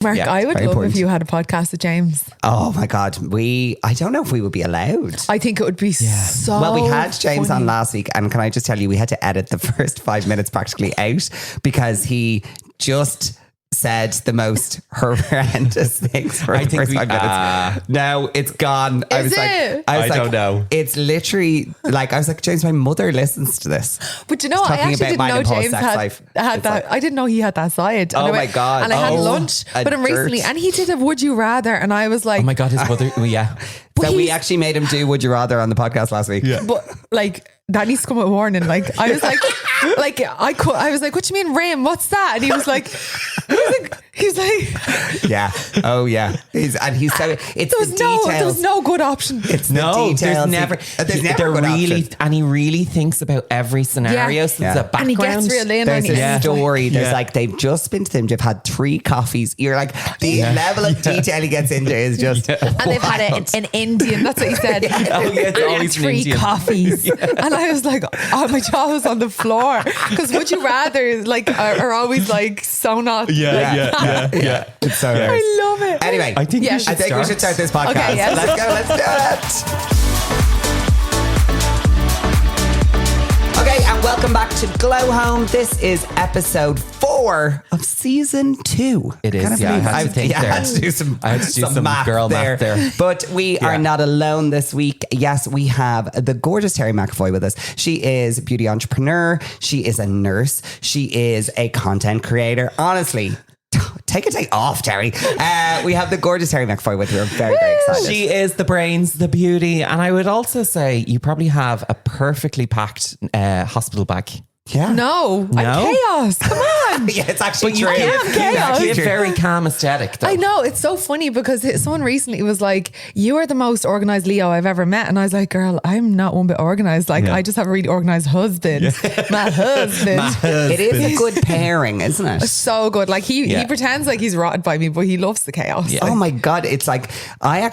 Mark, I would love if you had a podcast with James. Oh my God. I don't know if we would be allowed. I think it would be so Well, we had James funny. on last week, and can I just tell you, we had to edit the first 5 minutes practically out because he just said the most horrendous things for the first 5 minutes. No, it's gone. I was I don't know. It's literally like, I was like, James, my mother listens to this. But you know, I actually didn't know James had that. I didn't know he had that side. Oh my God. And I had lunch with him recently, and he did a Would You Rather, and I was like, oh my God, his mother. Yeah. So we actually made him do Would You Rather on the podcast last week. Yeah. But like, that needs to come with a warning. Like, I was like, I was like, what do you mean rain? What's that? And he was like, yeah. Oh yeah. It's the details. There was no good option. It's No, the details. there's never good option. And he really thinks about every scenario. So there's a background. And he gets real in. There's a story. There's Yeah. like, they've just been to them. They've had 3 coffees. You're like, the level of detail he gets into is just And they've had an Indian. That's what he said. Oh yeah, it's always an 3 Indian. coffees. And I was like, oh, my jaw was on the floor. Because Would You Rather are always like so not. Yeah. It's so nice. I love it. Anyway, I think we should start this podcast. Okay, yes. Let's do it. Okay, and welcome back to Glow Home. This is episode 4 of season 2. It is. I had to think there. I had to do some math there. But we are not alone this week. Yes, we have the gorgeous Terrie McEvoy with us. She is a beauty entrepreneur. She is a nurse. She is a content creator. Honestly, take a day off, Terrie. We have the gorgeous Terrie McEvoy with her. We're very, very excited. She is the brains, the beauty. And I would also say you probably have a perfectly packed hospital bag. Yeah. No, I'm chaos. Come on. Yeah, it's actually true. chaos. You have very calm aesthetic though. I know, it's so funny because someone recently was like, you are the most organized Leo I've ever met. And I was like, girl, I'm not one bit organized. Like, I just have a really organized husband. My husband. It is a good pairing, isn't it? So good. Like he pretends like he's rotted by me, but he loves the chaos. Oh my God. It's like, I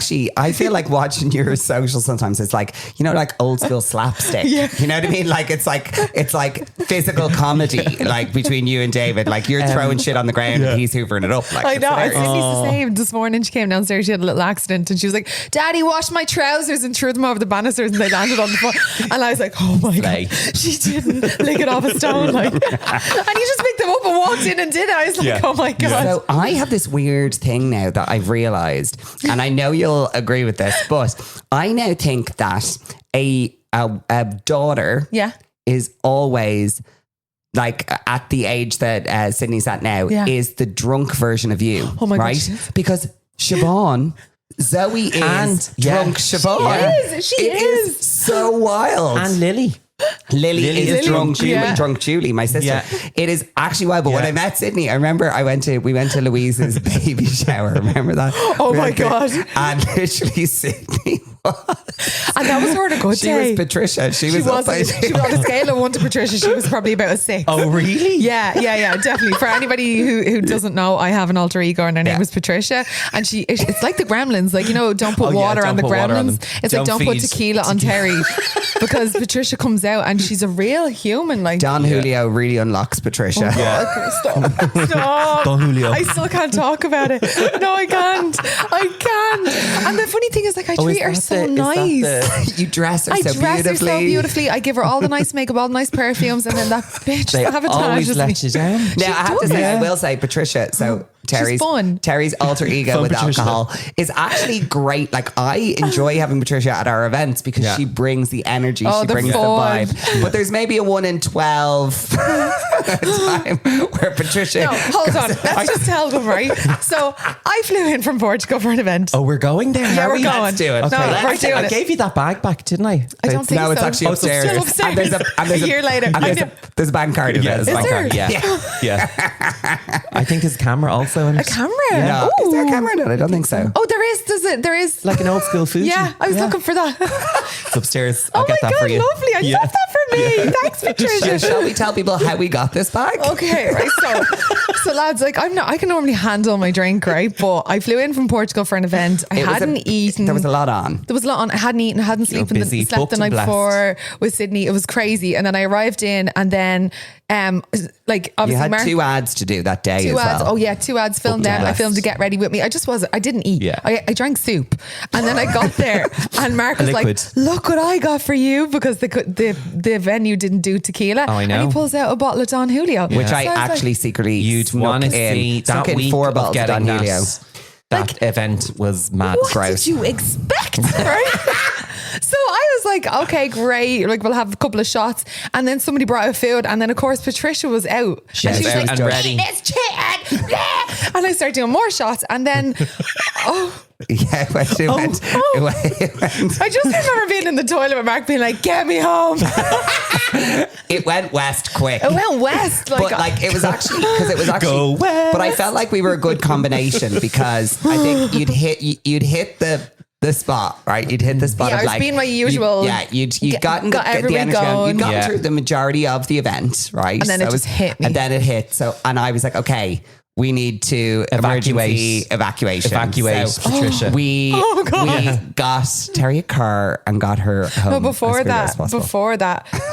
feel like watching your social sometimes. It's like, you know, like old school slapstick. You know what I mean? Like, it's like physical comedy, like between you and David. Like, you're throwing shit on the ground and he's hoovering it up. Like, I know. Sydney's the same. This morning she came downstairs, she had a little accident and she was like, Daddy washed my trousers and threw them over the banisters and they landed on the floor. And I was like, oh my God, she didn't lick it off a stone. Like, and he just picked them up and walked in and did it. I was like, oh my God. So I have this weird thing now that I've realized, and I know you'll agree with this, but I now think that a daughter is always, like, at the age that Sydney's at now, is the drunk version of you. Oh my gosh. Because Siobhan, Zoe is drunk Siobhan. She is. So wild. And Lily is drunk Julie, my sister. Yeah. It is actually wild. But when I met Sydney, I remember we went to Louise's baby shower. Remember that? Oh my God. And literally Sydney and that was her on a good day. She was Patricia. She was on a scale of 1 to Patricia, she was probably about a 6. Oh really? Yeah, definitely. For anybody who doesn't know, I have an alter ego and her name is Patricia, and it's like the Gremlins, like, you know, don't put water on the Gremlins. It's like don't put tequila on Terrie, because Patricia comes out and she's a real human. Like, Don Julio really unlocks Patricia. Stop. Don Julio. I still can't talk about it. No, I can't. And the funny thing is, like, I treat her so nice. You dress her so beautifully. I give her all the nice makeup, all the nice perfumes, and then that bitch always sabotages let you down. Now I have to say, I will say, Patricia, so Terrie's alter ego with Patricia. Alcohol is actually great. Like, I enjoy having Patricia at our events because she brings the energy, she brings the vibe. But there's maybe a 1 in 12 time where Patricia. No, hold on. Let's just tell them, right? So I flew in from Portugal for an event. Oh, we're going there. Yeah, we're going. Let's do it. Okay. No, we're doing I gave you that bag back, didn't I? I don't think so. No, it's actually upstairs. Still upstairs. And there's a year later. There's a bank card in it. Is there? Yeah. I think his camera also in it. A camera? No. Is there a camera in it? I don't think so. Oh, there is. Does it? There is. Like an old school Fuji. Yeah, I was looking for that. It's upstairs. I'll get that for you. Lovely. I love that for me. Thanks, Patricia. Shall we tell people how we got this bag? Okay, right. So lads, like, I can normally handle my drink, right? But I flew in from Portugal for an event. I hadn't eaten. There was a lot on. I hadn't eaten. I hadn't slept the night before with Sydney. It was crazy. And then I arrived in, and then like You obviously had 2 ads to do that day as ads. well. Oh yeah, 2 ads filmed out. I filmed to Get Ready With Me. I didn't eat. Yeah. I drank soup, and then I got there, and Mark was like, "Look what I got for you," because the venue didn't do tequila. Oh, I know. And he pulls out a bottle of Don Julio, Which I actually secretly You'd want to see that week 4 of bottles of getting Don Julio. that event was mad. What gross. did you expect? Right? So I was like, okay, great. Like, we'll have a couple of shots. And then somebody brought out food. And then, of course, Patricia was out. She and was she was out like, and ready. eat this chicken. And I started doing more shots. And then, Yeah, it went. I just remember being in the toilet with Mark being like, get me home. It went west quick. It went west. But like it was actually Go west. But I felt like we were a good combination because I think you'd hit the spot, right? You'd hit the spot. Yeah, of I was like, being my usual. You'd gotten got the everybody energy going. You'd going. gotten through the majority of the event, right? And then it just hit me. And then it hit. So, and I was like, okay, we need to evacuation. So Patricia. we got Terrie a car and got her home. No, before as that,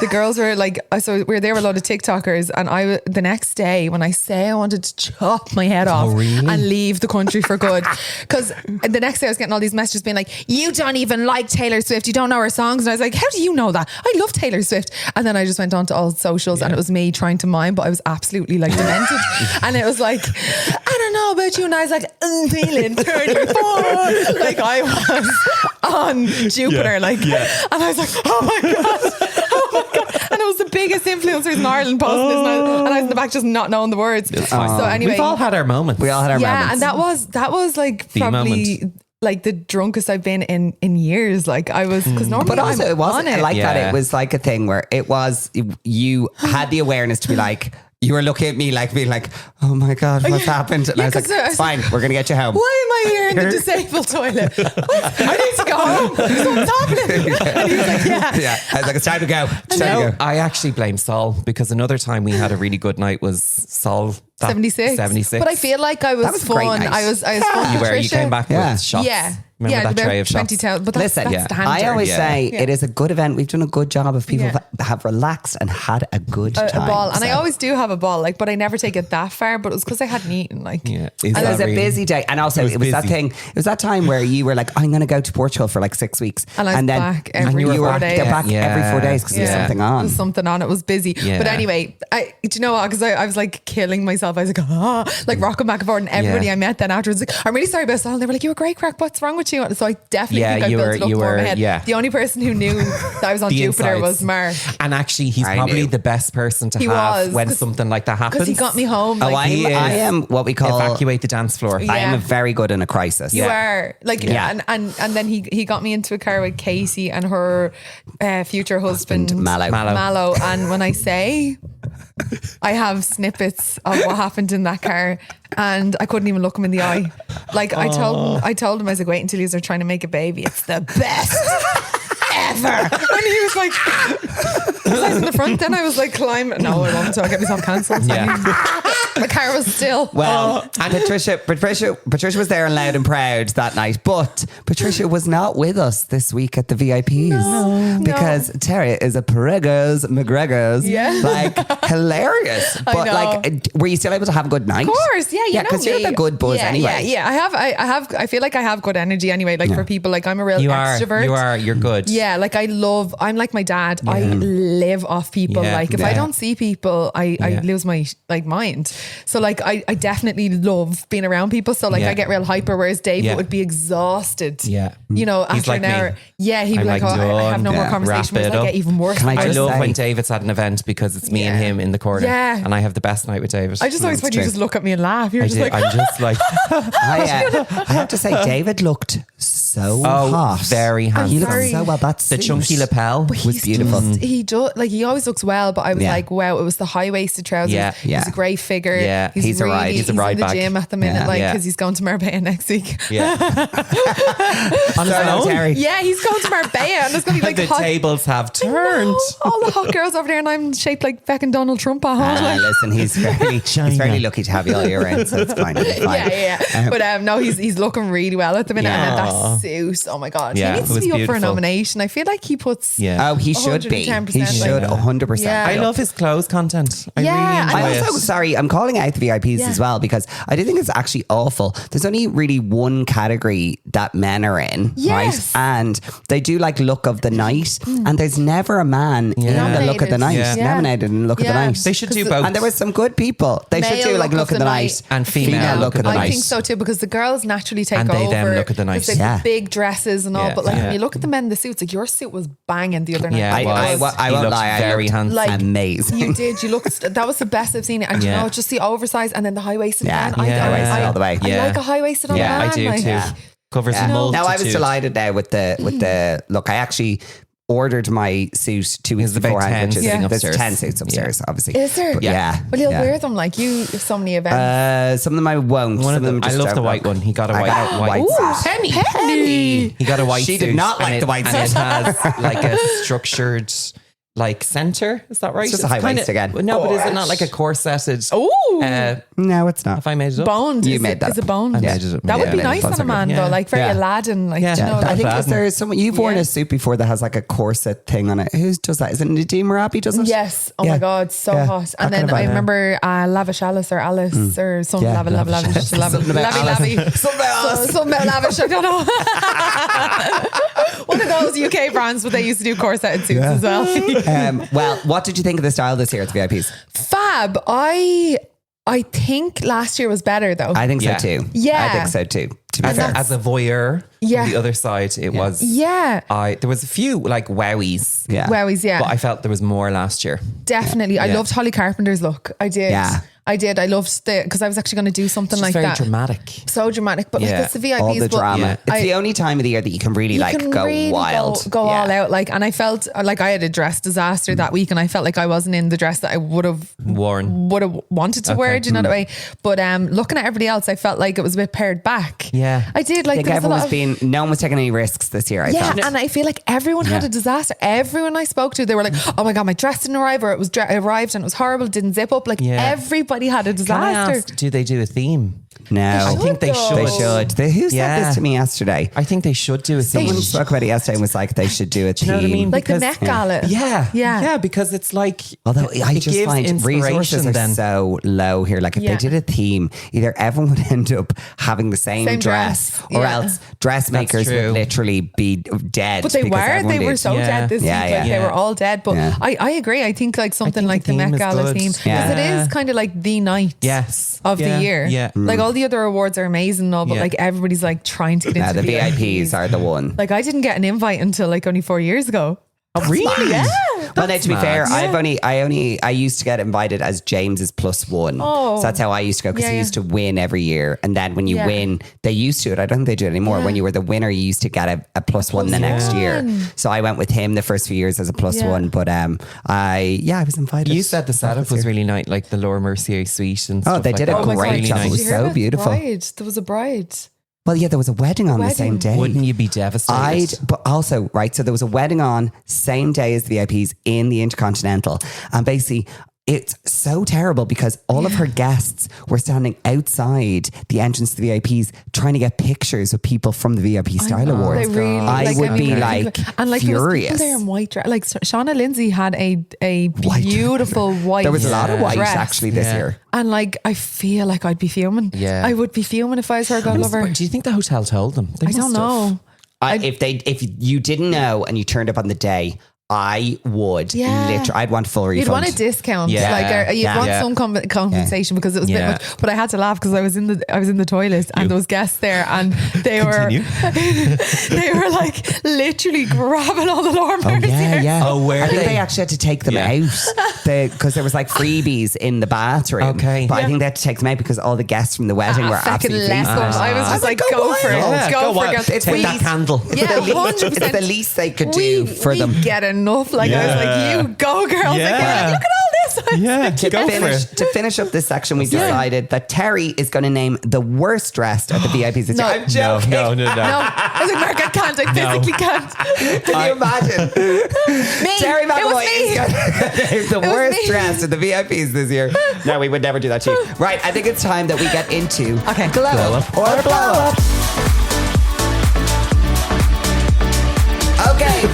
the girls were like, so there were a lot of TikTokers, and the next day when I say I wanted to chop my head off and leave the country for good, because the next day I was getting all these messages being like, you don't even like Taylor Swift, you don't know her songs, and I was like, how do you know that? I love Taylor Swift. And then I just went on to all socials and it was me trying to mime, but I was absolutely like demented. And it was like, I don't know about you, and I was like, I'm feeling 34, like I was on Jupiter, and I was like, oh my god, and it was the biggest influencers in Ireland posting this, and I was in the back just not knowing the words. So anyway, we've all had our moments. We all had our moments. and that was like probably like the drunkest I've been in years. Like I was, because normally, but also it wasn't like that. Yeah. It was like a thing where it was, you had the awareness to be like, you were looking at me like being like, oh my God, what's happened? And I was like, it's fine, we're going to get you home. Why am I here in the disabled toilet? I need to go home. What's happening? And he was like, yeah. I was like, it's time to go. It's time to go. I actually blame Saul, because another time we had a really good night was Saul. 76. But I feel like I was, was a great fun. night. I was fun. You Patricia. came back with shots. Yeah. Remember that about tray of shots? 20,000. But that's Listen, standard. I always say it is a good event. We've done a good job of people have relaxed and had a good time. A ball. And I always do have a ball, like, but I never take it that far. But it was because I hadn't eaten. Like, and it was a busy day. And also it was that thing. It was that time where you were like, I'm going to go to Portugal for like 6 weeks. And I was back every 4 days. Back every 4 days because there was something on. There was something on. It was busy. Yeah. But anyway, do you know what? Because I was like killing myself. I was like, like rocking back and forth. And everybody I met then afterwards, like, I'm really sorry about Saul. And they were like, you were great, crack. What's wrong with you? So I definitely think I built it up more in my head. Yeah. The only person who knew that I was on Jupiter was Mark. And actually, he's probably the best person to have when something like that happens. Because he got me home. Like, I am what we call evacuate the dance floor. Yeah. I am very good in a crisis. You are like, and then he got me into a car with Casey and her future husband Mallow. And when I say I have snippets of what happened in that car, and I couldn't even look him in the eye. Like I told him I was like, wait until you're trying to make a baby. It's the best ever. And he was like, I was in the front. Then I was like climbing. No, I won't. So I'll get myself cancelled. My car was still. Well, and Patricia was there and loud and proud that night, but Patricia was not with us this week at the VIPs because Terrie is a Peregos McGregor's, like hilarious. But like, were you still able to have a good night? Of course, yeah, because you're the good buzz anyway. Yeah. I feel like I have good energy anyway. Like for people, like I'm a real extrovert. You're good. Yeah, like I'm like my dad. I live off people. Like if I don't see people, I lose my like mind. So like I definitely love being around people. So like I get real hyper, whereas David would be exhausted. Yeah. You know, after like an hour. Me. Yeah, he'd be like, I have no more conversation. Whereas I get even worse. I love when David's at an event because it's me and him in the corner. Yeah. And I have the best night with David. I just always find you just look at me and laugh. You're just like, I'm just like I have to say David looked so hot. Very handsome. He looked so well. That's the chunky lapel was beautiful. He always looks well, but I was like, wow, it was the high-waisted trousers. Yeah. He's a great figure. Yeah. He's a ride. He's a ride in the back. gym at the minute, because he's going to Marbella next week. Yeah. On his own? Terrie. Yeah, he's going to Marbella, and there's going to be like the tables have turned. All the hot girls over there, and I'm shaped like fucking Donald Trump at home. Listen, he's very lucky to have you all year round, so it's fine. Yeah. But no, he's looking really well at the minute, and suit. Oh my God. Yeah, he needs it to was be up for a beautiful. nomination. I feel like he puts. Yeah. Oh, he should be. He 110%, should like- 100%. Yeah. I love his clothes content. I Yeah, really I enjoy I'm it. also sorry, I'm calling out the VIPs as well because I do think it's actually awful. There's only really one category that men are in, Yes. right? And they do like look of the night, and there's never a man in the look of the night. Yeah. Nominated in look of the Yeah. night. They should do both. And there was some good people. They should Male do like look of the night and female look of the I night. think so too, because the girls naturally take And they over. then look at the night. 'cause they've Yeah. the big dresses and all, Yeah. but like Yeah. when you look at the men in the suits, like your suit was banging the other night. Yeah, I it was. won't He looked lie. very I looked handsome. Like, amazing. You did. You looked. That was the best I've seen it. And you Yeah. know, just the oversized and then the high waisted. Yeah. man. Yeah. High-waisted all the way. I Yeah. like a high waisted on Yeah, a man. I do like, too. Covers a multitude. Now I was delighted now with the look. I actually ordered my suit 2 weeks There's about beforehand. 10 which is- sitting There's upstairs. 10 suits upstairs, obviously. Is there? But yeah. Well, you'll yeah. wear them like you. So many events. Some of them I won't. One Some of them. I just love the don't white look. one. He got a I white, got a white Ooh, suit. Penny. He got a white She suit. did not like and the white and suit. it has like a structured like center. Is that right? It's just a high kinda- waist again. No, but is it not like a corsetted? Oh, No, it's not. Have I made it up? boned. You is made it, that Is it up. boned? I made it up. That would Yeah, be I made it nice up. on a man Yeah. though, like very Yeah. Aladdin. Like, Yeah. do you know, I like, think Aladdin. there's someone you've worn Yeah. a suit before that has like a corset thing on it. Who does that? Is it Nadeem Rabi does it? yes. Oh Yeah. my God, so Yeah. hot. That And then kind of I vibe. remember Lavish Alice or Alice or something. Yeah. Lavish, Something about Labby. Alice. Something else. Something about lavish. I don't know. One of those UK brands, but they used to do corset suits as well. Well, what did you think of the style this year at the VIPs? Fab. I think last year was better though. I think Yeah. so too. Yeah. I think so too. To be As fair. a voyeur, Yeah. on the other side, it was. yeah. There was a few like wowies. Yeah. Wowies, yeah. But I felt there was more last year. Definitely. I Yeah. loved Holly Carpenter's look. I did. Yeah. I did. I loved because I was actually going to do something It's like very that. dramatic. So dramatic. But Yeah. like it's the VIPs. all the but drama. Yeah. It's the only time of the year that you can really you can go really wild. Go all Yeah. out. Like, and I felt like I had a dress disaster that week and I felt like I wasn't in the dress that I would have Warren. wanted to wear. Do you know that way? But looking at everybody else, I felt like it was a bit pared back. Yeah. I did. I Like think there was a everyone lot was of, no one was taking any risks this year. I yeah, felt. and I feel like everyone had Yeah. a disaster. Everyone I spoke to, they were like, "Oh my God, my dress didn't arrive, or it was arrived and it was horrible, it didn't zip up." Like Yeah. everybody had a Can I disaster. ask, do they do a theme? No, I think they should. They should. Who said Yeah. this to me yesterday? I think they should do a theme. Someone spoke about it yesterday and was like, they should do a you know what I theme. mean? Like the Because- Met Gala. Yeah. Yeah. Yeah, because it's like Although I it just gives find resources inspiration are then. so low here. Like if Yeah. they did a theme, either everyone would end up having the same Same dress, dress. or Yeah. else dressmakers true. would literally be dead. But they because were. everyone They were did. so Yeah. dead this Yeah, week. yeah. Like they were all dead. But Yeah. I agree. I think like something think like the the Met theme is Gala good. theme. Yeah. Because it is kind of like the night Yes. of Yeah. the year. Yeah. Like all the other awards are amazing and all, but Yeah. like everybody's like trying to get No, into the VIPs are the one. Like I didn't get an invite until like only 4 years ago. Oh, really? Yeah. Well, no, to be mad. fair, Yeah. I used to get invited as James's +1. Oh. So that's how I used to go because Yeah, he yeah. used to win every year. And then when you Yeah. win, they used to it. I don't think they do it anymore. Yeah. When you were the winner, you used to get a +1 the next year. So I went with him the first few years as a +1. But I was invited. You said the setup was really nice, like the Laura Mercier suite and stuff. they like did a that. my great God, job. did It was you hear so about the beautiful. bride? There was a bride. Well, yeah, there was a wedding on the same day. Wouldn't you be devastated? But also, right, so there was a wedding on same day as the VIPs in the Intercontinental. And basically, it's so terrible because all of her guests were standing outside the entrance to the VIPs trying to get pictures of people from the VIP Style Awards. They really, I would be like and like furious. there was people there in white dress. Like Shauna Lindsay had a beautiful white. There was a lot of white dress. actually this Yeah. year. And like I feel like I'd be fuming. Yeah. I would be fuming if I was her God lover. Do you think the hotel told them? They I don't must have. know. If you didn't know and you turned up on the day, I would Yeah. I'd want full refund. You'd want a discount, Yeah. like you'd Yeah. want Yeah. some compensation because it was a Yeah. bit much. But I had to laugh because I was in the toilet and there was guests there and they were they were like literally grabbing all the lawnmowers. here. Oh, were I think they? they actually had to take them Yeah. out because there was like freebies in the bathroom. Okay. But I think they had to take them out because all the guests from the wedding were Fucking absolutely left fleeced. them. I was just like, go go for it. wild. Yeah, Go go for wild. it. Take that candle. Yeah, It's the 100%. least they could do for them. Get enough. Like I was like, Yeah. you go, girls. Yeah. Like, they're like, look at all this. Yeah, To finish up this section, we decided that Terry is going to name the worst dressed at the VIPs this No. year. I'm joking. No. No, I was like, Mark, I can't. I physically can't. Can you imagine? Me. Terry It was McEvoy me. is going to name the was worst me. dressed at the VIPs this year. No, we would never do that to you. Right, I think it's time that we get into Okay. Glow Up or Blow Up.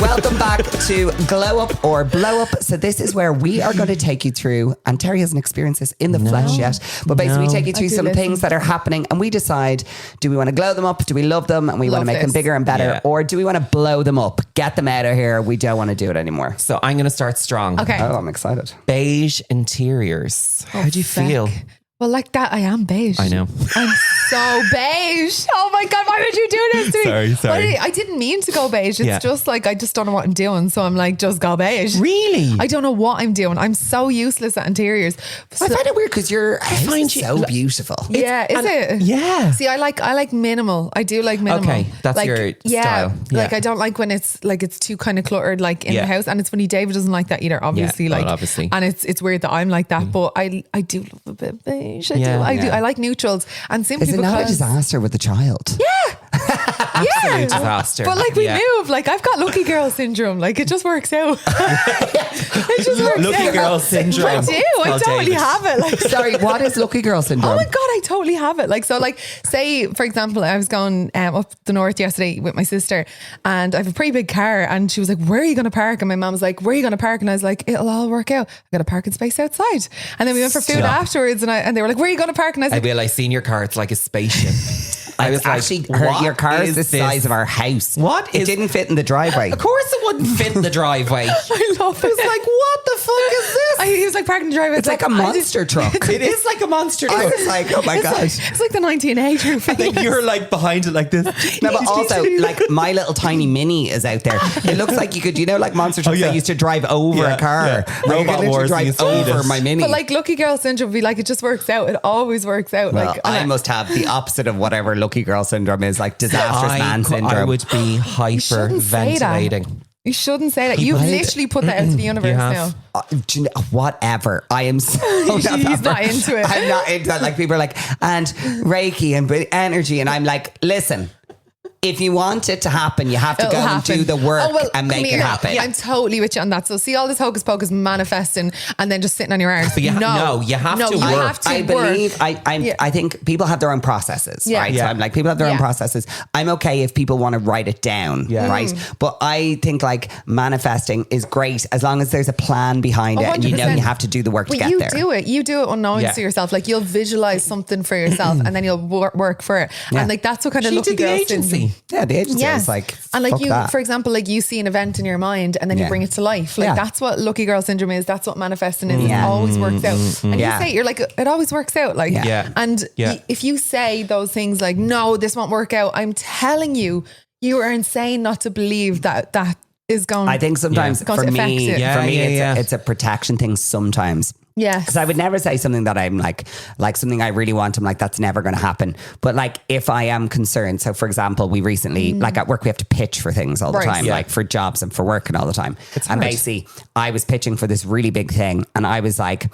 Welcome back to Glow Up or Blow Up. So this is where we are going to take you through, and Terrie hasn't experienced this in the flesh yet, but basically we take you through some things that are happening and we decide, do we want to glow them up? Do we love them and we want to make them bigger and better? Yeah. Or do we want to blow them up? Get them out of here. We don't want to do it anymore. So I'm going to start strong. Okay. Oh, I'm excited. Beige interiors. How do you feel? Well, like that, I am beige. I know. I'm so beige. Oh my God, why would you do this to me? Sorry. I didn't mean to go beige. It's just like, I just don't know what I'm doing. So I'm like, just go beige. Really? I don't know what I'm doing. I'm so useless at interiors. I find it weird because your house is so beautiful. Yeah, is it? Yeah. See, I like minimal. I do like minimal. Okay, that's like, your style. Yeah. Like I don't like when it's too kind of cluttered like in the house. And it's funny, David doesn't like that either, obviously. Obviously. And it's weird that I'm like that, but I do love a bit beige. I do. I like neutrals, and simply is it not a disaster with the child? Yeah. Absolute disaster. But like we move, like I've got lucky girl syndrome. Like it just works out. It just works lucky out. Girl syndrome. I do. I totally have it. Like, sorry, what is lucky girl syndrome? Oh my God, I totally have it. Like, so like say for example, I was going up the north yesterday with my sister and I have a pretty big car and she was like, where are you going to park? And my mom was like, where are you going to park? And I was like, it'll all work out. I got a parking space outside. And then we went for food afterwards and they were like, where are you going to park? And I was like, I seen your car. It's like a spaceship. I was actually, like, your car is the size of our house. It didn't fit in the driveway. Of course it wouldn't fit in the driveway. I love it. It's like, what the fuck is this? He was like parking the driveway. It's like a monster truck. It is like a monster truck. I was like, oh my gosh. It's like the 1980s. I think you're like behind it like this. No, but also like my little tiny mini is out there. It looks like you could, like monster trucks that used to drive over a car. Yeah. Like, Robot Wars drive over my mini. But like lucky girl syndrome would be like, it just works out. It always works out. Well, like I must have the opposite of whatever lucky girl syndrome is, like disastrous man syndrome. I would be hyperventilating. You shouldn't say that. You've literally put that into the universe now. Whatever. I am so He's not into it. I'm not into it. Like people are like, and Reiki and energy. And I'm like, listen, if you want it to happen, you have to go and do the work and make it happen. I'm totally with you on that. So see all this hocus pocus manifesting and then just sitting on your arms. But you have to work. I believe, I think people have their own processes, right? So I'm like, people have their own processes. I'm okay if people want to write it down, right? But I think like manifesting is great as long as there's a plan behind it and you have to do the work to get there. You do it unknowing to yourself. Like you'll visualize something for yourself and then you'll work for it. And like that's what kind of lucky girl syndrome. Yeah, the agency was like, and like for example, like you see an event in your mind and then you bring it to life. Like that's what lucky girl syndrome is. That's what manifesting is. It always works out. And you say, you're like, it always works out. Like, and if you say those things like, no, this won't work out. I'm telling you, you are insane not to believe that is going. I think sometimes for me, it's a protection thing sometimes. Yes. Because I would never say something that I'm like something I really want. I'm like, that's never going to happen. But like, if I am concerned, so for example, we recently, like at work, we have to pitch for things all the time, like for jobs and for work and all the time. And basically, I was pitching for this really big thing. And I was like,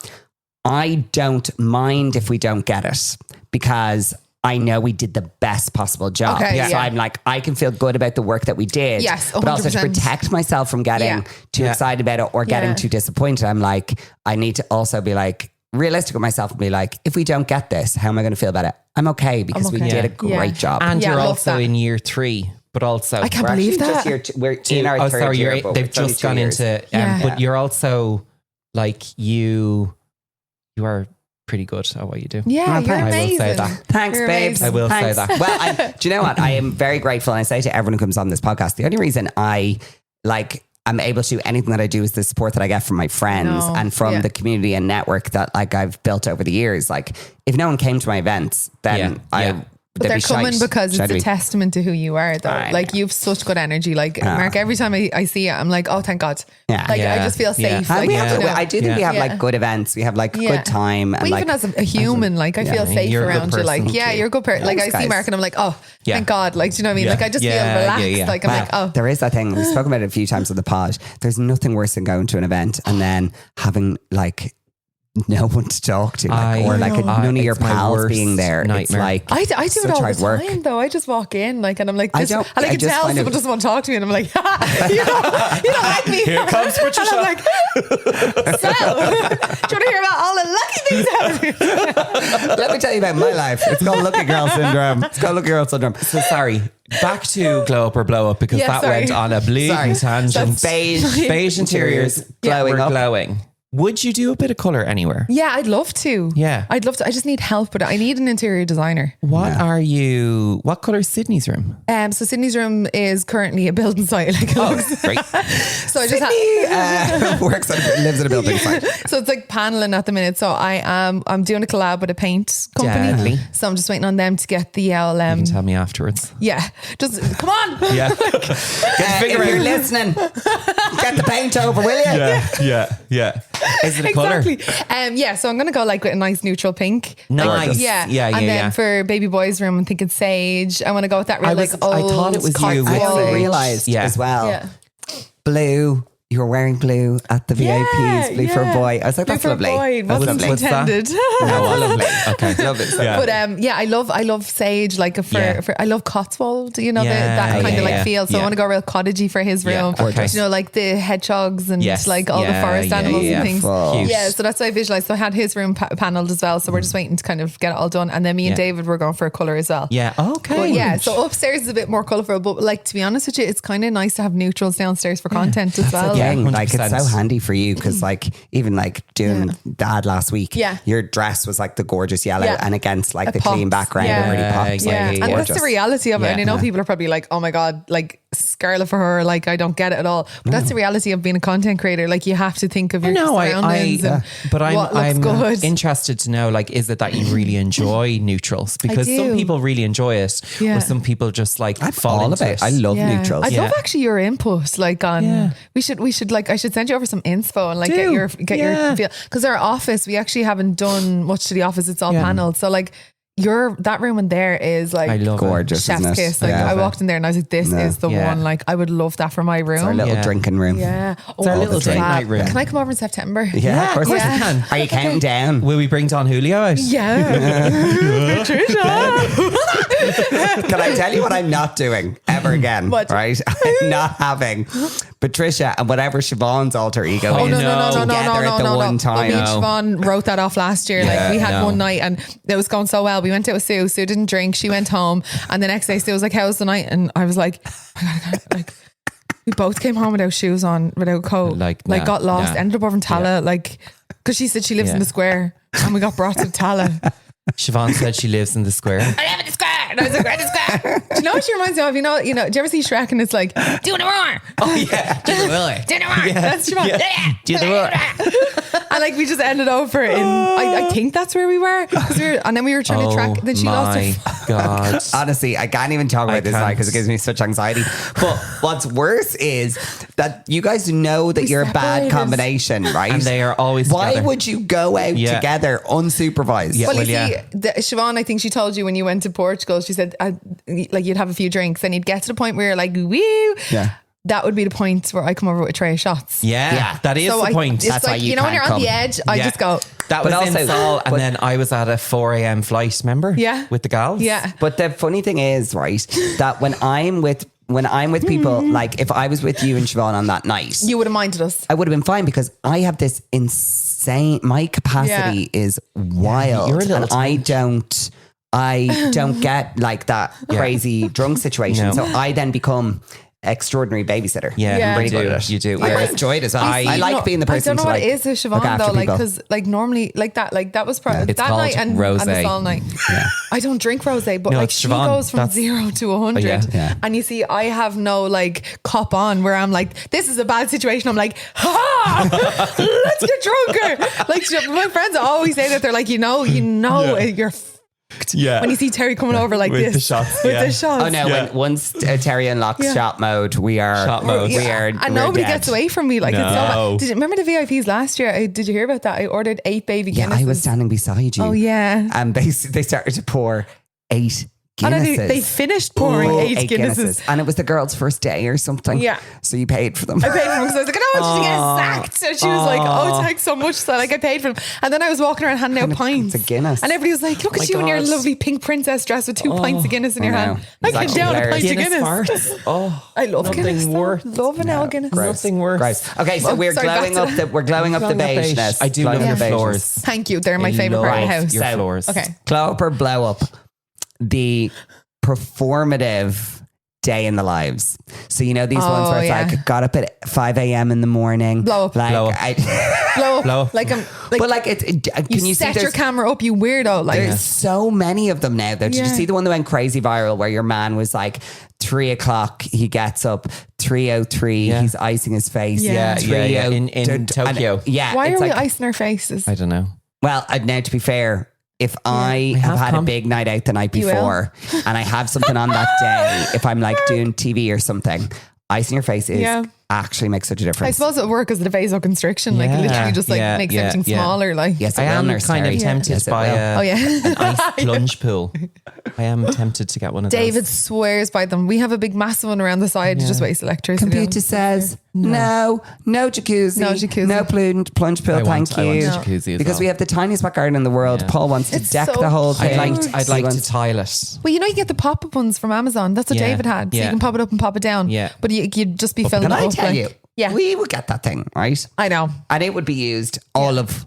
I don't mind if we don't get it because I know we did the best possible job. So I'm like, I can feel good about the work that we did. Yes, 100%. But also to protect myself from getting too excited about it or getting too disappointed. I'm like, I need to also be like realistic with myself and be like, if we don't get this, how am I going to feel about it? I'm okay because we did a great job. And you're also in year 3. But also, I can't believe that. We're in our third year. They've just gone into, but you're also like, you are pretty good at what you do. Yeah, you're amazing. I will say that. Thanks, babes. I will say that. Well, do you know what? I am very grateful. And I say to everyone who comes on this podcast, the only reason I'm able to do anything that I do is the support that I get from my friends and from the community and network that like I've built over the years. Like if no one came to my events, then But they're coming because it's a testament to who you are, though. Like you've such good energy. Like Mark, every time I see it, I'm like, oh, thank God. Like I just feel safe. Like, I do think we have like good events. We have like good time. But and even as a human, like I feel safe around you. Like you're a good person. Like I see Mark and I'm like, oh, thank God. Like do you know what I mean? Like I just feel relaxed. Like I'm like, oh. There is that thing. We've spoken about it a few times on the pod. There's nothing worse than going to an event and then having like no one to talk to, none of your pals being there. Nightmare. It's like I do it all the time though. I just walk in and I'm like, this, and I can tell someone doesn't want to talk to me, and I'm like, you don't like me. Here comes Patricia. And I'm like, so, do you want to hear about all the lucky things happening? let me tell you about my life. It's called Lucky Girl Syndrome. So sorry. Back to glow up or blow up, because went on a bleeding tangent. Beige interiors, glowing. Would you do a bit of colour anywhere? Yeah, I'd love to. Yeah. I'd love to. I just need help, but I need an interior designer. What colour is Sydney's room? So Sydney's room is currently a building site. Great. So I just lives in a building site. So it's like paneling at the minute. So I'm doing a collab with a paint company. Deadly. So I'm just waiting on them to get the You can tell me afterwards. Yeah. Just come on. Yeah. If you're listening, get the paint over, will you? Yeah. Is it a colour? Exactly. So I'm gonna go with a nice neutral pink. Nice. Yeah. And then for baby boy's room, I'm thinking sage. I want to go with that real I thought it was you. I only realised as well. Yeah. Blue. You were wearing blue at the VIPs, blue for a boy. I was like, that's blue lovely. For a boy. That's Wasn't lovely. intended. Lovely. Okay, love it. But I love sage. I love Cotswold. That kind of feel. So I want to go real cottagey for his room. Okay. The hedgehogs and all the forest animals and things. Cute. Yeah, so that's what I visualized. So I had his room panelled as well. So we're just waiting to kind of get it all done. And then me and David were going for a colour as well. Yeah. Okay. But so upstairs is a bit more colourful. But to be honest with you, it's kind of nice to have neutrals downstairs for content as well. Yeah, it's so handy for you because even doing dad last week, your dress was the gorgeous yellow and against the pops. clean background, it really pops. And gorgeous. that's the reality of it. And I know people are probably like, oh my God, scarlet for her, I don't get it at all. But that's the reality of being a content creator. You have to think of your surroundings but I'm good. interested to know, is it that you really enjoy neutrals? Because some people really enjoy it, or some people just fall into it. I love neutrals. I'd love actually your input, on we should I should send you over some inspo and get your feel, because our office, we actually haven't done much to the office. It's all panelled, so that room in there is I love gorgeous, chef's kiss. I walked in there and I was like, this is the one. I would love that for my room. It's our little drinking room. Yeah. It's our little date night room. Can I come over in September? Yeah, of course you can. Are you counting down? Will we bring Don Julio out? Yeah. Patricia. Can I tell you what I'm not doing ever again? What? Right? I'm not having Patricia and whatever Siobhan's alter ego is together at the one time. Me and Siobhan wrote that off last year. We had one night and it was going so well. We went out with Sue. Sue didn't drink. She went home, and the next day Sue was like, "How was the night?" And I was like, we both came home without shoes on, without coat. Got lost. Ended up over in Tala, because she said she lives in the square, and we got brought to Tala. Siobhan said she lives in the square. I live in the square. And I was like, where the square? Do you know what she reminds me of? You know, do you ever see Shrek and it's like, do the roar? Oh yeah. Do the roar. Do the roar. That's Siobhan. Yeah. Do the roar. And we just ended over in, I think that's where we were. And then we were trying to track, then she lost her God. Honestly, I can't even talk about this now because it gives me such anxiety. But what's worse is that you guys know that you're a bad combination, right? And they are always Why together. would you go out together unsupervised? Yeah. Well, Siobhan, I think she told you when you went to Portugal, she said you'd have a few drinks and you'd get to the point where you're like, woo. Yeah. That would be the point where I come over with a tray of shots. Yeah. That is the point. That's why you know when you're on the edge, I just go. That was also in Seoul, and then I was at a 4 a.m. flight, remember? Yeah. With the gals. Yeah. But the funny thing is, right, that when I'm with people, if I was with you and Siobhan on that night, you would have minded us. I would have been fine because I have this insane, my capacity is wild. You're a little I don't get that crazy drunk situation. No. So I then become extraordinary babysitter. Yeah, really good at it. You do. I enjoy it as well. I like being the person. I don't know what it is with Siobhan though, because normally that was that night and the Sol night. Yeah. I don't drink rosé, but she goes from 0 to 100. And you see, I have no cop on where I'm like, this is a bad situation. I'm like, let's get drunker. My friends always say that they're like, you're. Yeah. When you see Terrie coming over like with this the shots, with the shots. Oh no! When once Terrie unlocks shot mode, we are shot mode. We are, and nobody dead. gets away from me. It's so bad. Did you remember the VIPs last year? Did you hear about that? I ordered 8 baby Guinnesses. Yeah, I was standing beside you. Oh yeah. And they started to pour 8 Guinnesses. They finished pouring 8 Guinnesses. And it was the girl's first day or something. Yeah. So you paid for them. I paid for them because I was like, I don't want you to get sacked. And she was like, oh, thanks so much. So like I paid for them. And then I was walking around handing out pints. It's a Guinness. And everybody was like, look at you in your lovely pink princess dress with 2 pints of Guinness in your hand. I came down a pint of Guinness. I love Guinness. Love an old Guinness. Nothing worse. Gross. Okay, so we're glowing up the beigeness. I do love your floors. Thank you. They're my favourite part of the house. Your floors. Okay. Glow up or blow up. The performative day in the lives. So you know these ones where it's like got up at 5 a.m. in the morning. Blow up. Like blow up. Blow up. Like but like can you set see your camera up, you weirdo. Like there's so many of them now. Though. Did you see the one that went crazy viral where your man was like 3 o'clock, he gets up, 3:03, he's icing his face. In Tokyo. Why are we icing our faces? I don't know. Well, now to be fair, if I have had a big night out the night before and I have something on that day, if I'm like doing TV or something, icing your face is actually makes such a difference. I suppose it works as the vasoconstriction. Like it literally just like makes everything smaller. Like yes, I am kind of tempted by an ice plunge pool. I am tempted to get one of those. David swears by them. We have a big massive one around the side to just waste electricity. Computer says no jacuzzi, no plunge pool. Thank you. I want a jacuzzi as because we have the tiniest back garden in the world. Paul wants to deck the whole thing. I'd like to tile it. Well, you know you get the pop-up ones from Amazon. That's what David had. So you can pop it up and pop it down. Yeah. But you'd just be filling it up. Can I tell you? Yeah. We would get that thing, right? I know. And it would be used all of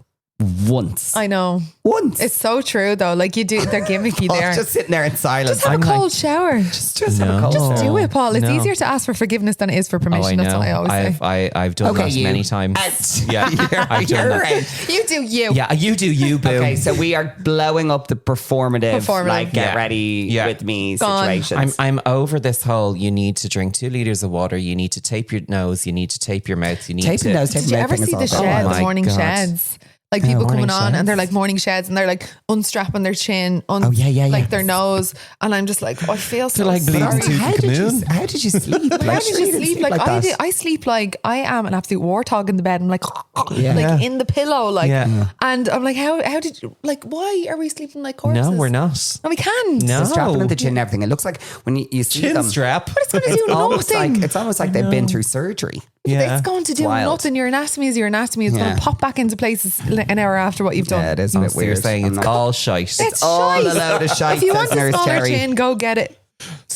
once. I know. Once. It's so true though. Like you do, they're gimmicky there. Just sitting there in silence. Just have a cold shower. Just have a cold shower. Just do it, Paul. It's easier to ask for forgiveness than it is for permission. That's what I always say. I've done that many times. I've done that. You do you. Yeah, you do you, boo. Okay, so we are blowing up the performative. Like get ready with me situations. I'm over this whole, you need to drink 2 liters of water, you need to tape your nose, you need to tape your mouth, you need tape your nose, tape your mouth. Did you ever see the sheds, the morning sheds? Like people coming on and they're like morning sheds and they're like unstrapping their chin, like their nose, and I'm just like, I feel so like sorry. How did you sleep? How did you sleep? Like I sleep like I am an absolute warthog in the bed. I'm like, like in the pillow, like, and I'm like, how did you, like, why are we sleeping like corpses? No, we're not. No, we can't. No, strapping at the chin and everything. It looks like when you see chin them strap. But it's going to do nothing. It's almost like they've been through surgery. It's going to do nothing. Your anatomy is your anatomy. It's going to pop back into places an hour after what you've done. Yeah, it is a bit weird. You're saying it's all shite. It's all a load of shite. If you want a smaller chin, go get it.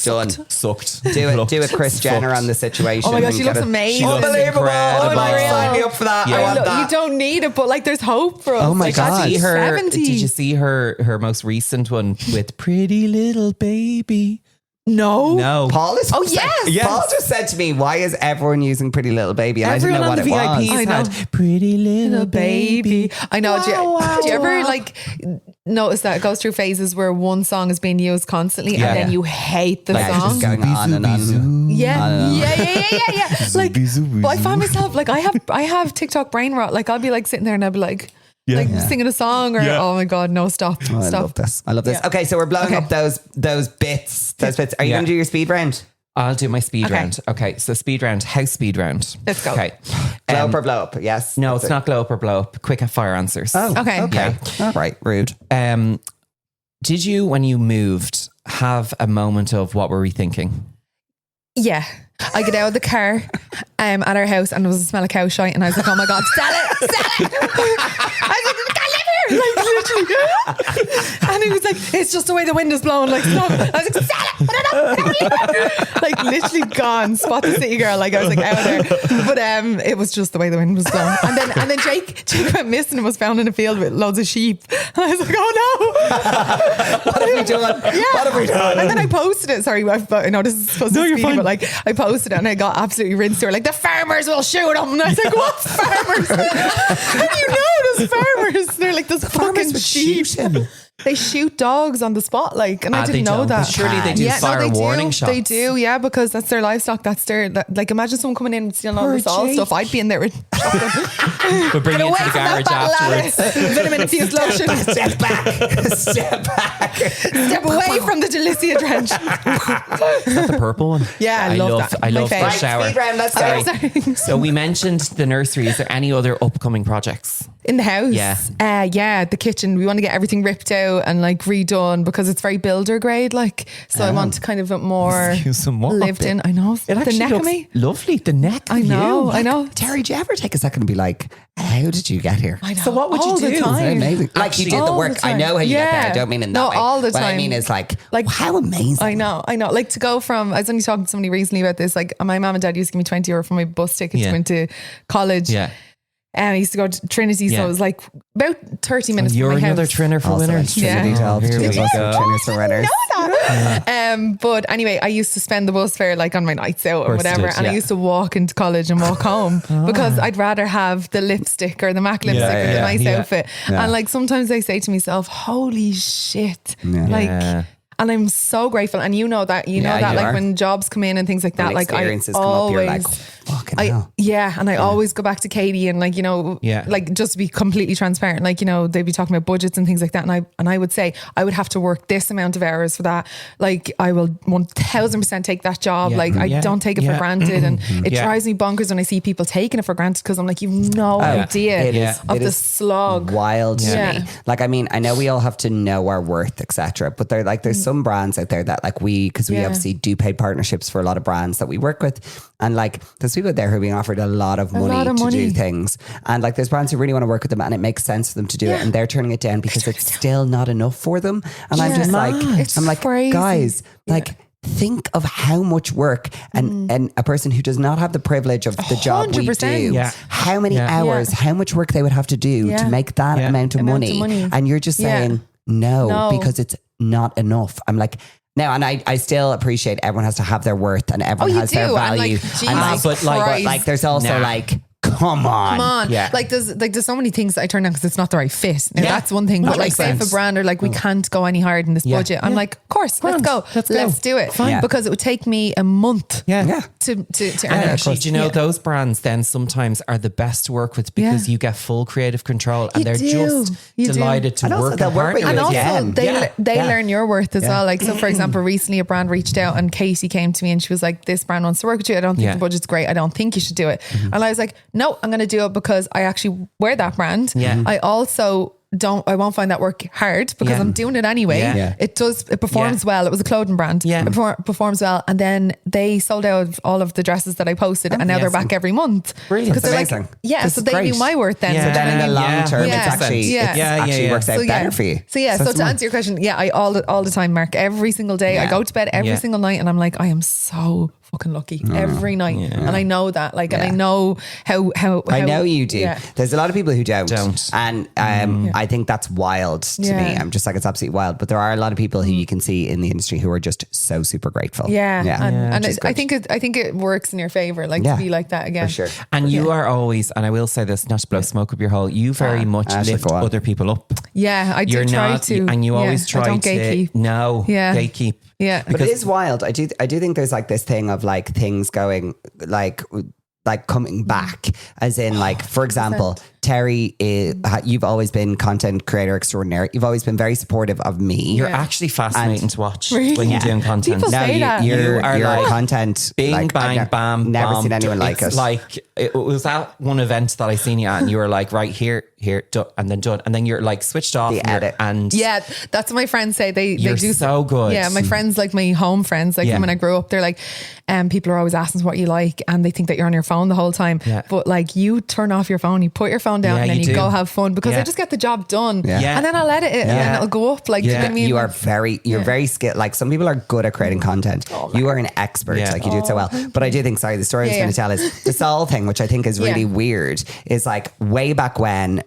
Done. Sucked. Do a Chris Jenner on the situation. Oh my God, she looks amazing. Unbelievable. Sign me up for that. I want that. You don't need it, but like there's hope for us. Oh my God. Did you see her most recent one with Pretty Little Baby? No. Paul is yes. Paul just said to me, why is everyone using Pretty Little Baby? And everyone I didn't know what it was. I know. Pretty Little Baby. I know. Do you ever like notice that it goes through phases where one song is being used constantly and then you hate the song? Just going on and on. Yeah. Like, but I find myself like I have TikTok brain rot. Like I'll be like sitting there and I'll be like, singing a song or oh my God, no, stop. I love this. Okay, so we're blowing up those bits. Are you going to do your speed round? I'll do my speed round. Okay, so speed round, house speed round. Let's go. Okay. Glow up or blow up? Yes. No, it's not glow up or blow up. Quick fire answers. Oh, okay. Yeah. All right, rude. Did you, when you moved, have a moment of what were we thinking? Yeah. I get out of the car at our house and there was a smell of cow shite and I was like, oh my God, sell it. I was like, I can't live here. Like literally. And he was like, it's just the way the wind is blowing. Like, stop. I was like, sell it. Like literally gone. Spot the city girl. Like I was like out of there. But it was just the way the wind was blowing. And then Jake went missing and was found in a field with loads of sheep. And I was like, oh no. What have we done? Yeah. What have we done? And then I posted it. Sorry, I know this is supposed to be speedy, but like I posted it and I got absolutely rinsed. They were like, the farmers will shoot them. And I was like, what farmers? How do you know those farmers? They're like, those fucking sheep. They shoot dogs on the spot, like, and I didn't know that. Surely they do fire warning shots. They do, yeah, because that's their livestock. That's their, like, imagine someone coming in and stealing all this all stuff. I'd be in there with We'll bring you into the garage afterwards. Vitamin infused lotion. Step back. Step away from the Delicia trench. Is that the purple one? Yeah, I love that. I love the fave. shower. Speed round, let's go. Sorry. So we mentioned the nursery. Is there any other upcoming projects? In the house? Yeah. The kitchen. We want to get everything ripped out and like redone because it's very builder grade. Like, so I want kind of a more lived in. I know. It actually the neck looks of me. lovely. The neck. I know. Terry, do you ever take a second and be like, how did you get here? I know. So what would all you the do? time. Amazing. Like you did the all work. the time. I know how you get there. I don't mean in that way. all the What time. I mean is like how amazing. I know. Like to go from, I was only talking to somebody recently about this. Like my mom and dad used to give me 20 euro for my bus ticket to go into college. Yeah. And I used to go to Trinity, so it was like about 30 minutes You're from my another house. Trinner for Also winners. Trinity Yeah. to help. Here Two we of us go. are Trinners for winners. But anyway, I used to spend the bus fare like on my nights out or course whatever. you did, And I yeah. used to walk into college and walk home because I'd rather have the lipstick or the MAC lipstick or the nice outfit. Yeah. And like sometimes I say to myself, holy shit. Yeah. Like, Yeah. and I'm so grateful. And you know that, like are. when jobs come in and things like that, When like I experiences come always, up, you're like, fucking hell. and I always go back to Katie and like, like just to be completely transparent, like, they'd be talking about budgets and things like that. And I would say I would have to work this amount of hours for that. Like I will 1000% take that job. Yeah. Like I don't take it for granted. And it Yeah. drives me bonkers when I see people taking it for granted because I'm like, you've no idea It is- of it the is slog. Wild to Yeah. me. Like, I mean, I know we all have to know our worth, etc. But there's some brands out there that like because we obviously do paid partnerships for a lot of brands that we work with. And like there's people out there who are being offered a lot of money to do things. And like there's brands who really want to work with them and it makes sense for them to do it. And they're turning it down because it's still not enough for them. And I'm just like, It's I'm like, crazy. guys, like think of how much work and a person who does not have the privilege of the job we 100%. do, how many hours, how much work they would have to do to make that amount of money. And you're just saying no, because it's not enough. I'm like, no, and I still appreciate everyone has to have their worth and everyone has their value. But there's also like, come on. Yeah. Like there's so many things that I turn down because it's not the right fit. Now that's one thing. But like say if a brand are like, we can't go any higher than this budget. I'm like, of course, let's go. Let's do it. Fine. Because it would take me a month to earn And it. actually, do you know those brands then sometimes are the best to work with because you get full creative control and they're just delighted to work with you. And also they learn your worth as well. Like so for example, recently a brand reached out and Katie came to me and she was like, this brand wants to work with you. I don't think the budget's great. I don't think you should do it. And I was like, no, I'm going to do it because I actually wear that brand. Yeah. I also I won't find that work hard because I'm doing it anyway. Yeah. It performs well. It was a clothing brand. Yeah. It performs well. And then they sold out of all of the dresses that I posted and now they're back every month. Brilliant. Because they're amazing. like, so they knew my worth then. So then in the long term, Yeah. it's actually, it works out better for you. So to answer your question, I all the time, Mark, every single day, I go to bed every single night and I'm like, I am so fucking lucky every night. And I know that, like, and I know how I know you do. Yeah. There's a lot of people who don't. And I think that's wild to me. I'm just like, it's absolutely wild. But there are a lot of people who you can see in the industry who are just so super grateful. And I think it works in your favor, like to be like that again. For sure. And you are always, and I will say this, not to blow smoke up your hole, you very much lift other people up. Yeah, I do try to. And you always try I don't to gatekeep. gatekeep. Yeah. But it is wild. I do think there's like this thing of like things going like coming back, as in like, for example, Terrie, you've always been content creator extraordinaire. You've always been very supportive of me. You're actually fascinating to watch Really? when you're doing content. People say that. You're like content. Bing, like, bang, bam, never bam. seen anyone like It's it. like, it was at one event that I seen you at and you were like, right here, done, and then done. And then you're like switched off. The edit. And that's what my friends say. They you're do so good. Yeah, my friends, like my home friends, like from when I grew up, they're like, people are always asking what you like and they think that you're on your phone the whole time. Yeah. But like you turn off your phone, you put your phone down and then you go have fun because I just get the job done. Yeah. And then I'll edit it and then it'll go up. Like, you know what I mean? You are very skilled. Like some people are good at creating content. You are an expert. Like you do it so well. But I do think, sorry, the story I was going to tell is the Saul thing, which I think is really weird, is like way back when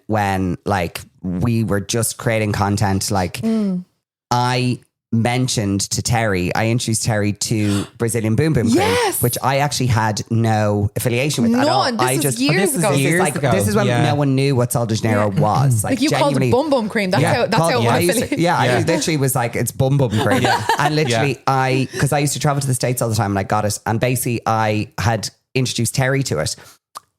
like we were just creating content, like I mentioned to Terrie, I introduced Terrie to Brazilian Boom Boom Cream, which I actually had no affiliation with at all. This is years ago. This is when no one knew what Sol de Janeiro was. Like you called it Bum Bum Cream. That's how it was. I literally was like, it's Bum Bum Cream. And literally because I used to travel to the States all the time and I got it. And basically I had introduced Terrie to it.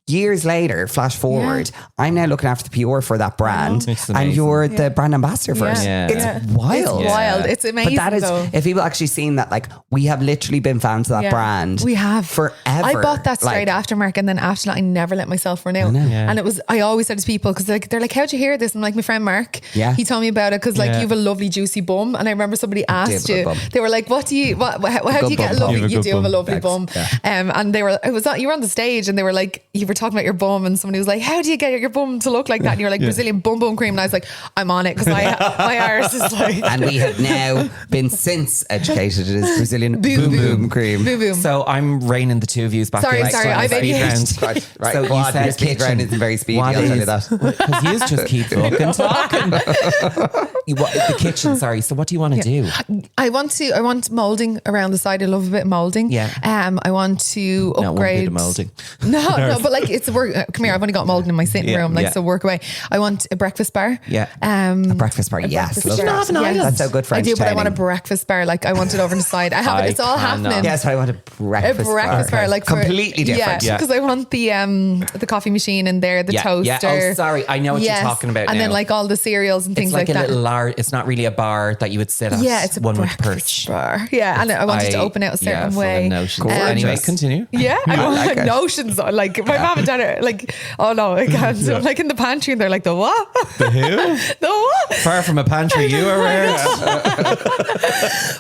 years later, flash forward, I'm now looking after the PR for that brand, and you're the brand ambassador for it. It's wild. It's wild. It's amazing. But that is, if people actually seen that, like, we have literally been fans of that brand. We have forever. I bought that straight after Mark, and then after that, I never let myself renew. And it was, I always said to people, because they're like, how'd you hear this? And like, my friend Mark, he told me about it, because like, you have a lovely juicy bum. And I remember somebody asked you, they were like, how do you get a lovely, you do have a lovely bum. And they were, you were on the stage, and they were like, you were talking about your bum, and somebody was like, how do you get your bum to look like that? And you were like, Brazilian bum cream. And I was like, I'm on it, because my arse is like. And we have now been since educated as Brazilian boom cream. Boom. So I'm reining the two of yous back. Sorry, I've ADHD. Right. So you said speed round isn't very speedy, I'll tell you that. Because you just keep fucking talking. The kitchen, sorry. So what do you want to do? I want moulding around the side. I love a bit of moulding. Yeah. I want to upgrade. No, one bit of moulding. No, but like, it's a work. Come here, I've only got moulding in my sitting room. Like, so work away. I want a breakfast bar. Yeah. A breakfast bar. Yes. Breakfast bar. Have an island. That's so good for I do, but I want a breakfast bar. Like, I want it over on the side. I have it. It's all happening. Yes, I want a breakfast bar. Like, completely different. Yeah, because I want the coffee machine in there, the toaster. Yeah. Oh, sorry. I know what you're talking about. And then like all the cereals and things like that. It's like a little large. It's not really a bar that you would sit at. Yeah, it's a breakfast perch bar. Yeah, and I wanted to open out a certain way. Anyway, continue. Yeah, I want notions. Like, my mom and dad are like, oh no, I can't. So, like, in the pantry, and they're like, the what? The who? The what? Far from a pantry, you are rare.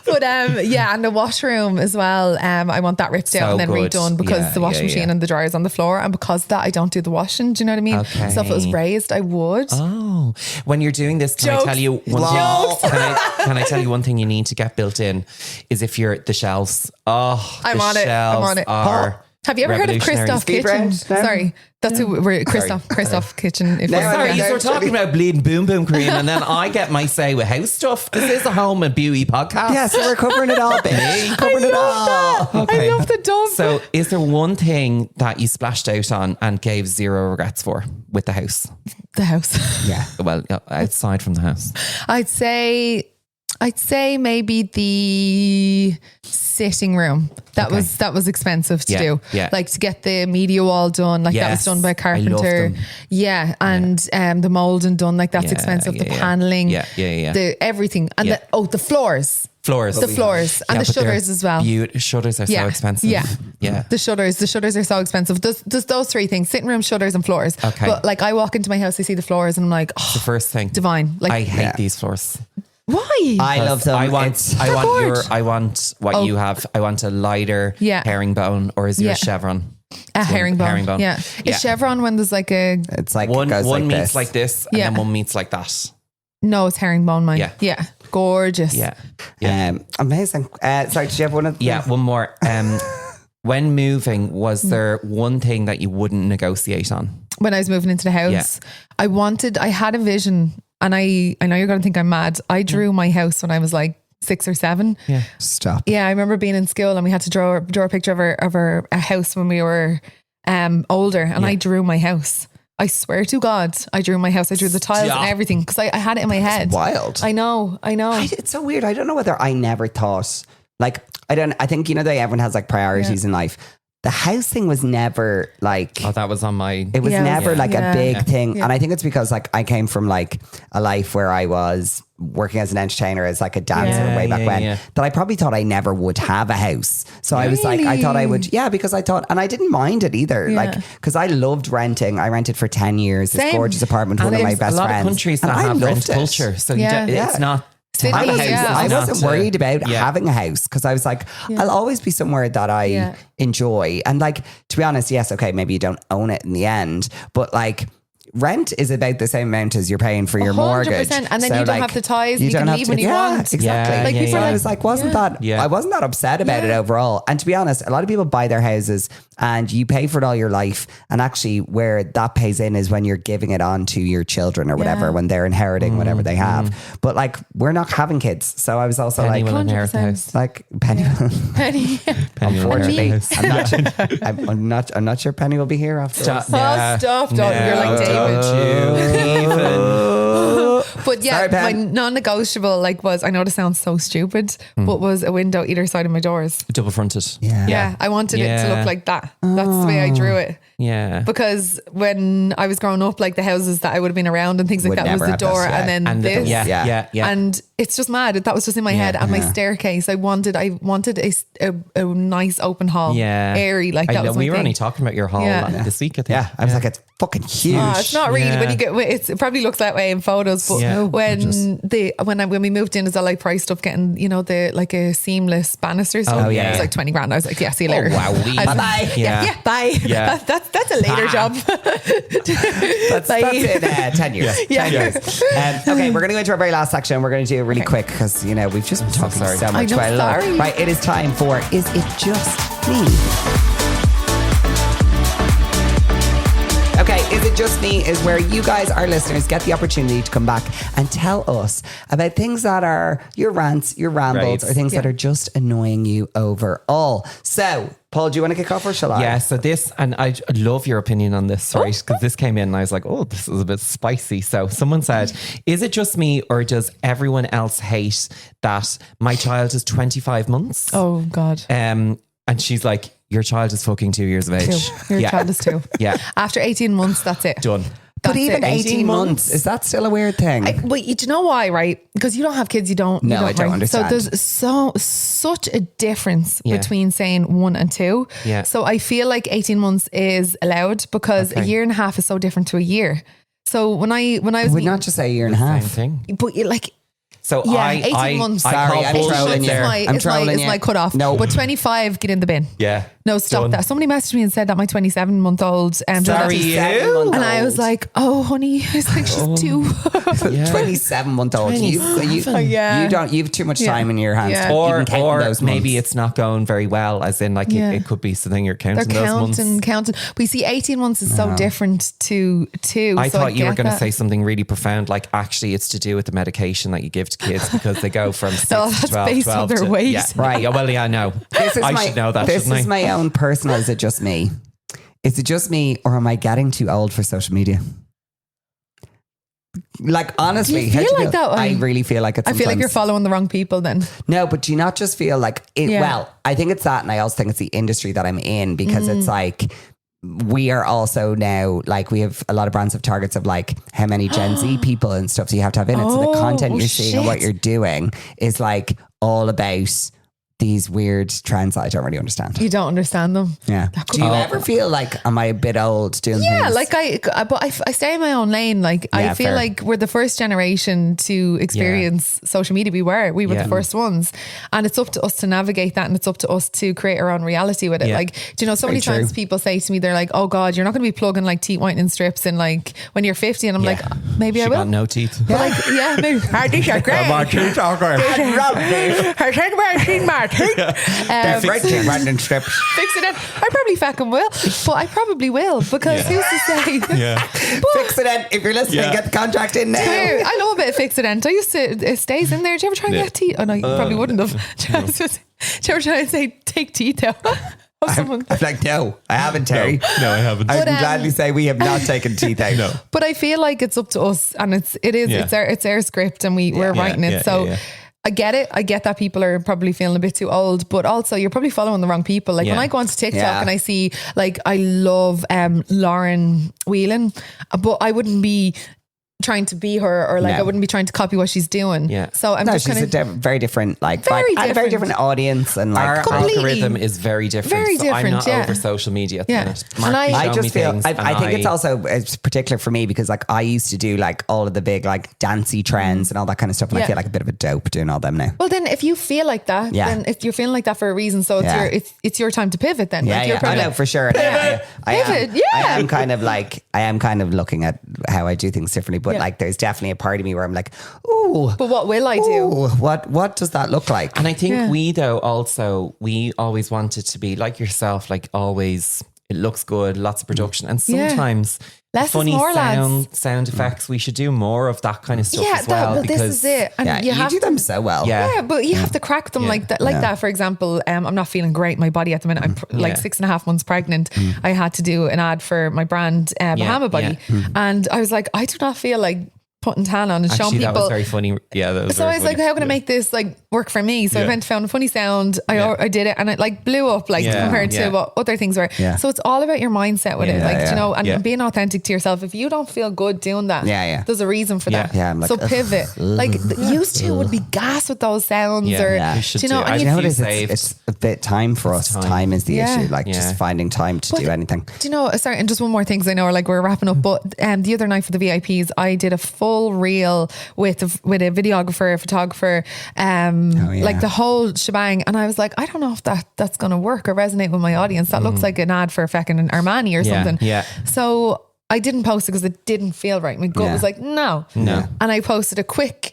But and the washroom as well. I want that ripped out and then redone, because the washing machine and the dryer is on the floor, and because of that, I don't do the washing. Do you know what I mean? Okay. So if it was raised, I would. Oh, when you're doing this, can I tell you one thing? Can I tell you one thing you need to get built in is if you're the shelves. Oh, I'm on it. Have you ever heard of Christoph Kitchen? Sorry, that's who we're Christoph Kitchen. Sorry, you were talking about bleeding boom cream, and then I get my say with house stuff. This is a home and beauty podcast. Yeah, so we're covering it all, baby. Covering it all. Okay. I love the dove. So, is there one thing that you splashed out on and gave zero regrets for with the house? The house. Yeah. Well, outside from the house, I'd say maybe the sitting room. That was expensive to do. Yeah. Like, to get the media wall done, like that was done by a carpenter. Yeah. And the moulding done, like that's expensive. The paneling. Yeah. The everything. And the floors. The floors and the shutters as well. Shutters are so expensive. Yeah. The shutters are so expensive. There's those three things: sitting room, shutters, and floors. Okay. But like, I walk into my house, I see the floors, and I'm like, oh, the first thing, divine. Like, I hate these floors. Why? I love them. I want what you have. I want a lighter herringbone, or is yours chevron? A herringbone. Yeah. Is chevron when there's like a... It's like one meets this. like this, and then one meets like that. No, it's herringbone, mine. Yeah. Gorgeous. Yeah. Amazing. Sorry, did you have one of them? Yeah, one more. When moving, was there one thing that you wouldn't negotiate on? When I was moving into the house, I had a vision, and I know you're going to think I'm mad. I drew my house when I was like 6 or 7. Yeah. Stop. Yeah, I remember being in school, and we had to draw a picture of our house when we were older, and I drew my house. I swear to God, I drew my house. I drew the tiles and everything, because I had it in my head. Wild. I know. It's so weird. I don't know whether I never thought, like, I think, that everyone has like priorities in life. The house thing was never like... Oh, that was on my... It was never like a big thing. Yeah. And I think it's because like I came from like a life where I was working as an entertainer, as like a dancer way back when, that I probably thought I never would have a house. So I was like, I thought I would, because I thought, and I didn't mind it either. Like, because I loved renting. I rented for 10 years, this gorgeous apartment, one of my best friends. A lot of countries that have rent culture. So it's not... I wasn't worried about having a house, because I was like, I'll always be somewhere that I enjoy. And like, to be honest, yes, okay, maybe you don't own it in the end, but like, rent is about the same amount as you're paying for your mortgage. And then you don't have the ties. You can leave when you want. Exactly. I was like, I wasn't that upset about it overall. And to be honest, a lot of people buy their houses and you pay for it all your life. And actually where that pays in is when you're giving it on to your children or whatever, when they're inheriting whatever they have. But like, we're not having kids. So I was also Penny like, will inherit the house. Like Penny. Penny. Unfortunately, I'm not sure Penny will be here after. Stop. You're like David. But But yeah, Sorry, my non-negotiable was, I know this sounds so stupid, but was a window either side of my doors. Double fronted. Yeah. I wanted it to look like that. That's the way I drew it. Yeah. Because when I was growing up, the houses that I would have been around and things like that was the door and then this. And it's just mad. That was just in my head. And my staircase, I wanted a nice open hall. Yeah. Airy. That was my we were thing. only talking about your hall this week, I think. Yeah. I was like, it's fucking huge. It's not really when you get it probably looks that way in photos, but when we moved in, is that priced up getting a seamless banister stuff. It was like 20 grand. I was like, yeah, see you later. Wow. Bye. Yeah, bye. Yeah. That's a later job. That's in 10 years. Yeah. 10 years. Okay, we're going to go into our very last section. We're going to do it really quick because we've just been talking so much about love. Right, it is time for Is It Just Me? Okay, Is It Just Me is where you guys, our listeners, get the opportunity to come back and tell us about things that are your rants, your rambles, or things that are just annoying you overall. So, Paul, do you want to kick off or shall I? Yeah, so this, and I love your opinion on this, sorry, because this came in and I was like, oh, this is a bit spicy. So someone said, is it just me or does everyone else hate that my child is 25 months? Oh, God. And she's like, your child is fucking 2 years of age. Your child is 2. Yeah. After 18 months, that's it. Done. But even 18 months, is that still a weird thing? But do you know why, right? Because you don't have kids, you don't. No, I don't understand. So there's such a difference between saying 1 and 2. Yeah. So I feel like 18 months is allowed because a year and a half is so different to a year. So when I was... Would not just say a year and a half. Same thing. But 18 months. Sorry, I'm trolling you. It's my cutoff. No. But 25, get in the bin. Yeah. No, stop that. Somebody messaged me and said that my 27-month-old Sorry, you? And I was like, oh, honey. I was like, she's 2. 27-month-old. You have too much time in your hands. Yeah. Or those maybe months. it's not going very well, as in it could be something you're counting They're those months. counting. But you see, 18 months is so different to 2. I thought you were going to say something really profound, like actually it's to do with the medication that you give to kids because they go from 6 to 12, based on their weight. Yeah, right. Yeah, well, yeah, I know. I should know that, This is my own personal, is it just me? Is it just me or am I getting too old for social media? Honestly, you feel like that? I really feel like it's. I feel like you're following the wrong people then. No, but do you not just feel like it? Yeah. Well, I think it's that, and I also think it's the industry that I'm in because it's like we are also now we have a lot of brands of targets of how many Gen Z people and stuff. So you have to have in it. So the content you're seeing and what you're doing is all about these weird trends that I don't really understand. You don't understand them. Yeah. Do you ever feel am I a bit old doing things? But I stay in my own lane. I feel like we're the first generation to experience social media. We were the first ones, and it's up to us to navigate that, and it's up to us to create our own reality with it. Do you know, so many times people say to me, they're like, oh God, you're not going to be plugging teeth whitening strips in when you're 50. And I'm like, maybe I will. Got no teeth. But maybe. These are great. My teeth are great. They're teeth whitening strips. Fix it in. I probably fucking will, but I probably will because who's to say? Yeah. Fix it in. If you're listening, get the contract in now. I love a bit of fix it in. I used to, it stays in there. Do you ever try and get teeth? Oh no, you probably wouldn't have. Do you ever try and say take teeth out? I'm like, no, I haven't, Terry. No, I haven't. I can gladly say we have not taken teeth out. No. But I feel like it's up to us, and it's our script, and we're writing it. So I get it. I get that people are probably feeling a bit too old, but also you're probably following the wrong people. When I go onto TikTok and I see I love Lauren Whelan, but I wouldn't be trying to be her or I wouldn't be trying to copy what she's doing. Yeah. So I'm just she's a very different and a very different audience, and our algorithm is very different. Very different. I'm not over social media at the minute. And I just feel I think it's also particular for me because I used to do all of the big dancey trends and all that kind of stuff, and I feel like a bit of a dope doing all them now. Well, then if you feel like that, then if you're feeling like that for a reason, so it's your time to pivot then. I know for sure. Pivot. I am kind of looking at how I do things differently, but there's definitely a part of me where I'm like, ooh. But what will I do? What does that look like? And I think we always wanted to be like yourself, always, it looks good, lots of production. And sometimes less funny is more, sound effects, we should do more of that kind of stuff as well. But this is it. And you do them so well. Yeah, but you have to crack them like that. That, for example, I'm not feeling great in my body at the minute. I'm 6.5 months pregnant. I had to do an ad for my brand, Bahama Body. And I was like, I do not feel like putting tan on and showing people. That was very funny. Yeah, that was so I was like, how can I make this like work for me? So I went and found a funny sound. I did it and it like blew up like compared to what other things were. So it's all about your mindset with it, like you know, and being authentic to yourself. If you don't feel good doing that, there's a reason for that. I'm like, so pivot. Like used to would be gas with those sounds, or you know, and you know what it is? It's a bit time for us. Time is the issue. Like just finding time to do anything. Do you know? Sorry, and just one more thing, because I know like we're wrapping up. But the other night for the VIPs, I did a full reel with a videographer, a photographer, like the whole shebang. And I was like, I don't know if that's going to work or resonate with my audience. That looks like an ad for fucking Armani or something. So I didn't post it because it didn't feel right. My gut was like, no. And I posted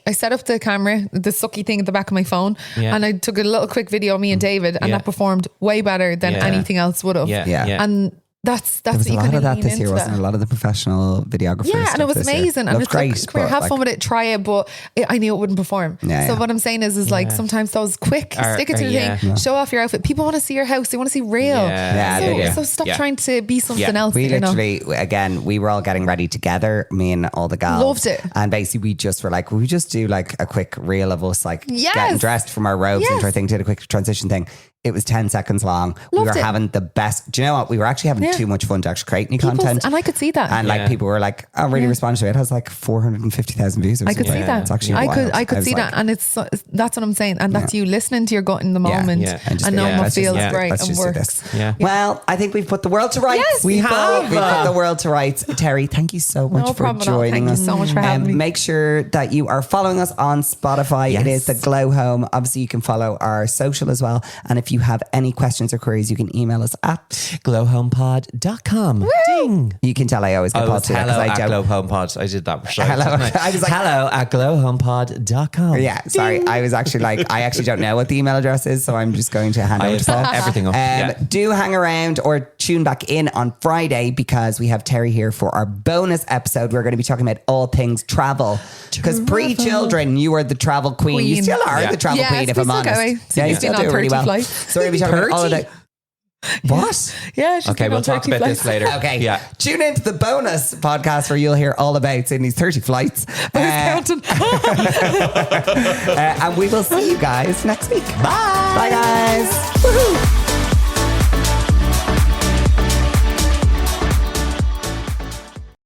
I set up the camera, the sucky thing at the back of my phone, and I took a little quick video of me and David, and that performed way better than anything else would have. And that's there was what a you lot kind of that this year, wasn't there? A lot of the professional videographers. Yeah, and it was amazing. And it's great, like, come here, have fun with it, try it, but I knew it wouldn't perform. So what I'm saying is like sometimes those quick, stick it to the thing, show off your outfit. People want to see your house, they want to see real. So stop trying to be something else. We literally, again, we were all getting ready together, me and all the gals. Loved it. And basically we just were like, we just do like a quick reel of us like getting dressed from our robes into our thing, did a quick transition thing. It was 10 seconds long. We were having the best. Do you know what? We were actually having too much fun to actually create any content. And I could see that. And like people were like, "Oh, really responded to it." It has like 450,000 views. Or I could see that. It's actually I could see that, and that's what I'm saying. And that's you listening to your gut in the moment, and knowing what feels right and works. Well, I think we've put the world to rights. Yes, we have. We've put the world to rights. Terrie, thank you so much for joining us. Thank you so much for having me. Make sure that you are following us on Spotify. It is the Glow Home. Obviously, you can follow our social as well. And if you have any questions or queries, you can email us at glowhomepod.com. Ding. You can tell I always get pod to that because I don't. Glowhomepod. I did that for sure. Hello. I was like, hello at glowhomepod.com. Yeah, sorry. I was actually like, I actually don't know what the email address is, so I'm just going to hand over to Paul. Everything up. Do hang around or tune back in on Friday because we have Terrie here for our bonus episode. We're going to be talking about all things travel. Because pre-children, you were the travel queen. You still are the travel queen, if I'm honest. Yeah, you still do really well. So we're going to be talking about all of that. What? Yeah. Okay, we'll talk about this later. Okay. Yeah. Tune into the bonus podcast where you'll hear all about Sydney's 30 flights. And we will see you guys next week. Bye. Bye, guys. Woohoo.